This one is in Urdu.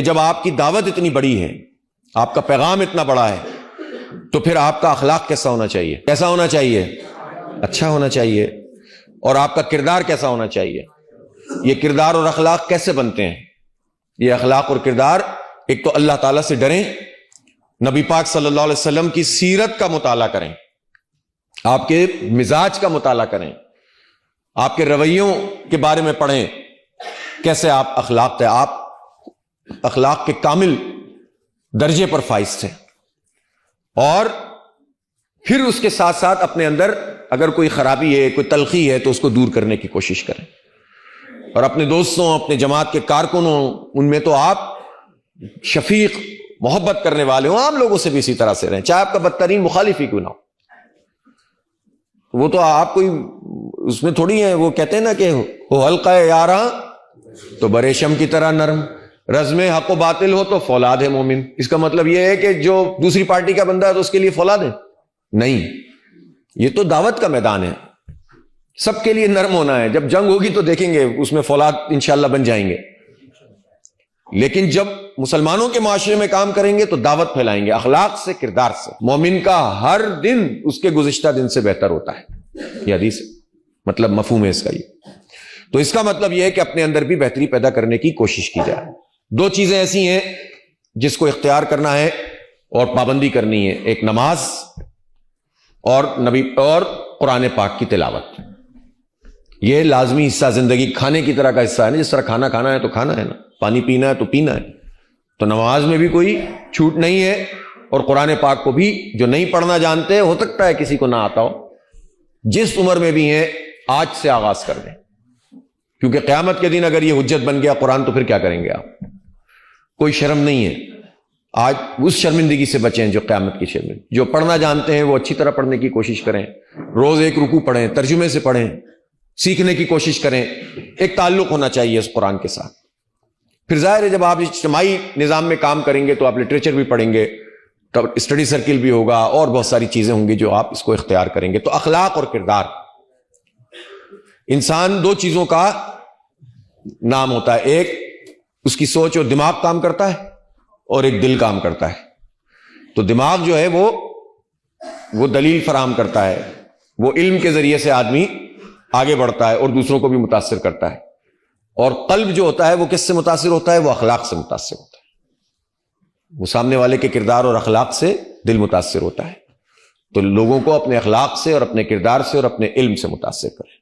جب آپ کی دعوت اتنی بڑی ہے، آپ کا پیغام اتنا بڑا ہے، تو پھر آپ کا اخلاق کیسا ہونا چاہیے؟ کیسا ہونا چاہیے؟ اچھا ہونا چاہیے۔ اور آپ کا کردار کیسا ہونا چاہیے؟ یہ کردار اور اخلاق کیسے بنتے ہیں؟ یہ اخلاق اور کردار، ایک تو اللہ تعالیٰ سے ڈریں، نبی پاک صلی اللہ علیہ وسلم کی سیرت کا مطالعہ کریں، آپ کے مزاج کا مطالعہ کریں، آپ کے رویوں کے بارے میں پڑھیں، کیسے آپ اخلاق تھے، آپ اخلاق کے کامل درجے پر فائز تھے۔ اور پھر اس کے ساتھ ساتھ اپنے اندر اگر کوئی خرابی ہے، کوئی تلخی ہے، تو اس کو دور کرنے کی کوشش کریں۔ اور اپنے دوستوں، اپنے جماعت کے کارکنوں، ان میں تو آپ شفیق، محبت کرنے والے ہوں، عام لوگوں سے بھی اسی طرح سے رہیں، چاہے آپ کا بدترین مخالف ہی کیوں نہ ہو۔ وہ تو آپ کوئی اس میں تھوڑی ہے، وہ کہتے ہیں نا کہ وہ حلقہ یاراں تو بریشم کی طرح نرم، رزم حق و باطل ہو تو فولاد ہے مومن۔ اس کا مطلب یہ ہے کہ جو دوسری پارٹی کا بندہ ہے تو اس کے لیے فولاد ہے؟ نہیں، یہ تو دعوت کا میدان ہے، سب کے لیے نرم ہونا ہے۔ جب جنگ ہوگی تو دیکھیں گے اس میں فولاد انشاءاللہ بن جائیں گے، لیکن جب مسلمانوں کے معاشرے میں کام کریں گے تو دعوت پھیلائیں گے، اخلاق سے، کردار سے۔ مومن کا ہر دن اس کے گزشتہ دن سے بہتر ہوتا ہے، یہ حدیث مطلب مفہوم ہے اس کا یہ۔ تو اس کا مطلب یہ ہے کہ اپنے اندر بھی بہتری پیدا کرنے کی کوشش کی جائے۔ دو چیزیں ایسی ہیں جس کو اختیار کرنا ہے اور پابندی کرنی ہے، ایک نماز اور قرآن پاک کی تلاوت۔ یہ لازمی حصہ، زندگی کھانے کی طرح کا حصہ ہے نا، جس طرح کھانا کھانا ہے تو کھانا ہے نا، پانی پینا ہے تو پینا ہے، تو نماز میں بھی کوئی چھوٹ نہیں ہے، اور قرآن پاک کو بھی جو نہیں پڑھنا جانتے، ہو سکتا ہے کسی کو نہ آتا ہو، جس عمر میں بھی ہیں آج سے آغاز کر دیں، کیونکہ قیامت کے دن اگر یہ حجت بن گیا قرآن تو پھر کیا کریں گے آپ؟ کوئی شرم نہیں ہے، آج اس شرمندگی سے بچیں جو قیامت کی شرمندگی۔ جو پڑھنا جانتے ہیں وہ اچھی طرح پڑھنے کی کوشش کریں، روز ایک رکوع پڑھیں، ترجمے سے پڑھیں، سیکھنے کی کوشش کریں، ایک تعلق ہونا چاہیے اس قرآن کے ساتھ۔ پھر ظاہر ہے جب آپ اجتماعی نظام میں کام کریں گے تو آپ لٹریچر بھی پڑھیں گے، تب اسٹڈی سرکل بھی ہوگا، اور بہت ساری چیزیں ہوں گی جو آپ اس کو اختیار کریں گے۔ تو اخلاق اور کردار، انسان دو چیزوں کا نام ہوتا ہے، ایک اس کی سوچ اور دماغ کام کرتا ہے، اور ایک دل کام کرتا ہے۔ تو دماغ جو ہے وہ دلیل فراہم کرتا ہے، وہ علم کے ذریعے سے آدمی آگے بڑھتا ہے اور دوسروں کو بھی متاثر کرتا ہے، اور قلب جو ہوتا ہے وہ کس سے متاثر ہوتا ہے؟ وہ اخلاق سے متاثر ہوتا ہے، وہ سامنے والے کے کردار اور اخلاق سے دل متاثر ہوتا ہے۔ تو لوگوں کو اپنے اخلاق سے اور اپنے کردار سے اور اپنے علم سے متاثر کریں۔